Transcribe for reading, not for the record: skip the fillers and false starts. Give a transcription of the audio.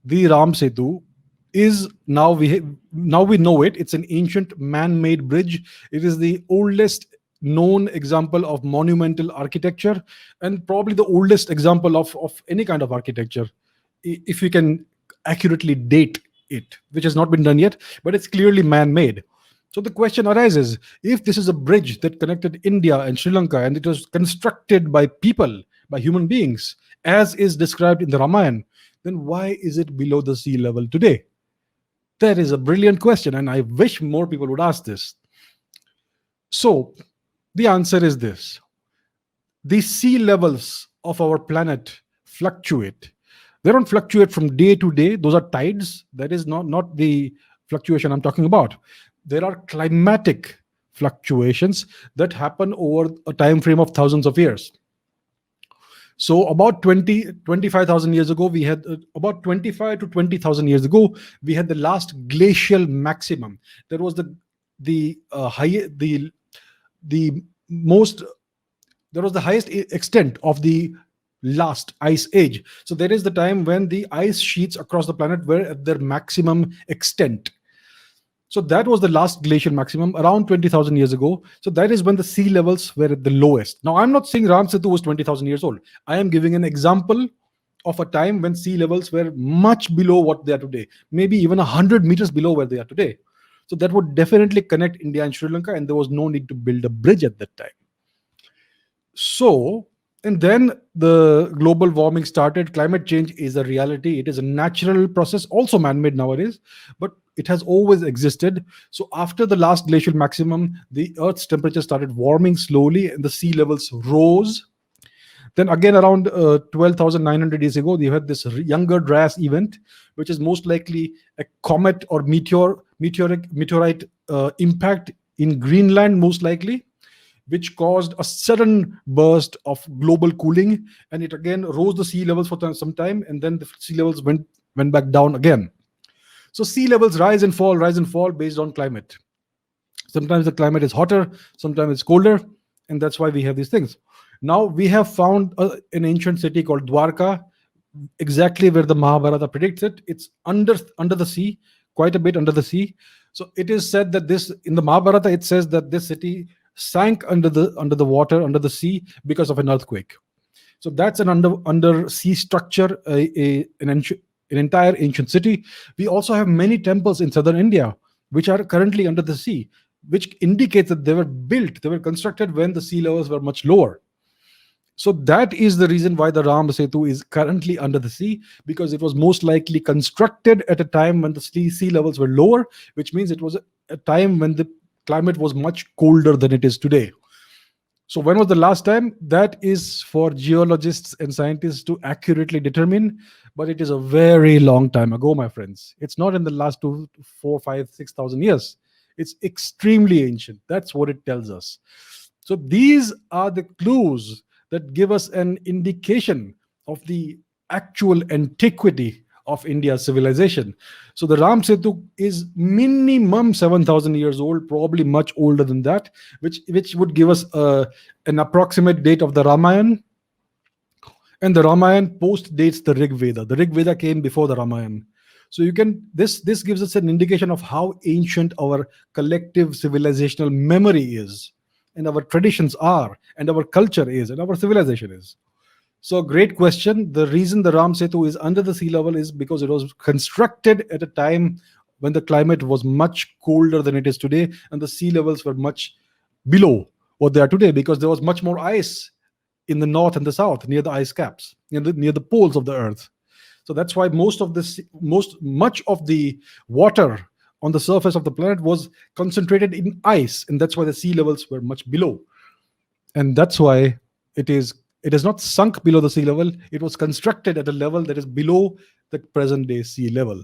the Ram Setu is now we know it. It's an ancient man-made bridge. It is the oldest known example of monumental architecture, and probably the oldest example of any kind of architecture, if you can accurately date it, which has not been done yet, but it's clearly man-made. So the question arises, if this is a bridge that connected India and Sri Lanka, and it was constructed by people, by human beings, as is described in the Ramayana, then why is it below the sea level today? That is a brilliant question, and I wish more people would ask this. So, the answer is this: the sea levels of our planet fluctuate. They don't fluctuate from day to day, those are tides. That is not the fluctuation I'm talking about. There are climatic fluctuations that happen over a time frame of thousands of years. So about 25,000 years ago, we had about 25 to 20,000 years ago, we had the last glacial maximum. There was the most there was the highest extent of the last ice age. So there is the time when the ice sheets across the planet were at their maximum extent. So that was the last glacial maximum around 20,000 years ago. So that is when the sea levels were at the lowest. Now, I'm not saying Ram Setu was 20,000 years old. I am giving an example of a time when sea levels were much below what they are today, maybe even 100 meters below where they are today. So that would definitely connect India and Sri Lanka, and there was no need to build a bridge at that time. So, and then the global warming started. Climate change is a reality. It is a natural process, also man-made nowadays, but it has always existed. So after the last glacial maximum, the Earth's temperature started warming slowly and the sea levels rose. Then again, around 12,900 years ago, you had this Younger Dryas event, which is most likely a comet or meteorite impact in Greenland, most likely, which caused a sudden burst of global cooling, and it again rose the sea levels for some time, and then the sea levels went back down again. So sea levels rise and fall based on climate. Sometimes the climate is hotter, sometimes it's colder, and that's why we have these things. Now we have found an ancient city called Dwarka, exactly where the Mahabharata predicts it. It's under the sea, quite a bit under the sea. So it is said that this, in the Mahabharata, it says that this city sank under the water, under the sea, because of an earthquake. So that's an undersea structure, an entire ancient city. We also have many temples in southern India which are currently under the sea, which indicates that they were constructed when the sea levels were much lower. So that is the reason why the Ram Setu is currently under the sea, because it was most likely constructed at a time when the sea levels were lower, which means it was a time when the climate was much colder than it is today. So when was the last time? That is for geologists and scientists to accurately determine, but it is a very long time ago, my friends. It's not in the last 2, 4, 5, 6,000 years. It's extremely ancient. That's what it tells us. So these are the clues that give us an indication of the actual antiquity of India's civilization. So the Ram Setu is minimum 7,000 years old, probably much older than that, which would give us an approximate date of the Ramayana. And the Ramayana post dates the Rig Veda. The Rig Veda came before the Ramayana. So this gives us an indication of how ancient our collective civilizational memory is, and our traditions are, and our culture is, and our civilization is. So great question. The reason the Ram Setu is under the sea level is because it was constructed at a time when the climate was much colder than it is today, and the sea levels were much below what they are today, because there was much more ice in the north and the south, near the ice caps, near the poles of the earth. So that's why much of the water on the surface of the planet was concentrated in ice, and that's why the sea levels were much below. And that's why it is not sunk below the sea level. It was constructed at a level that is below the present day sea level.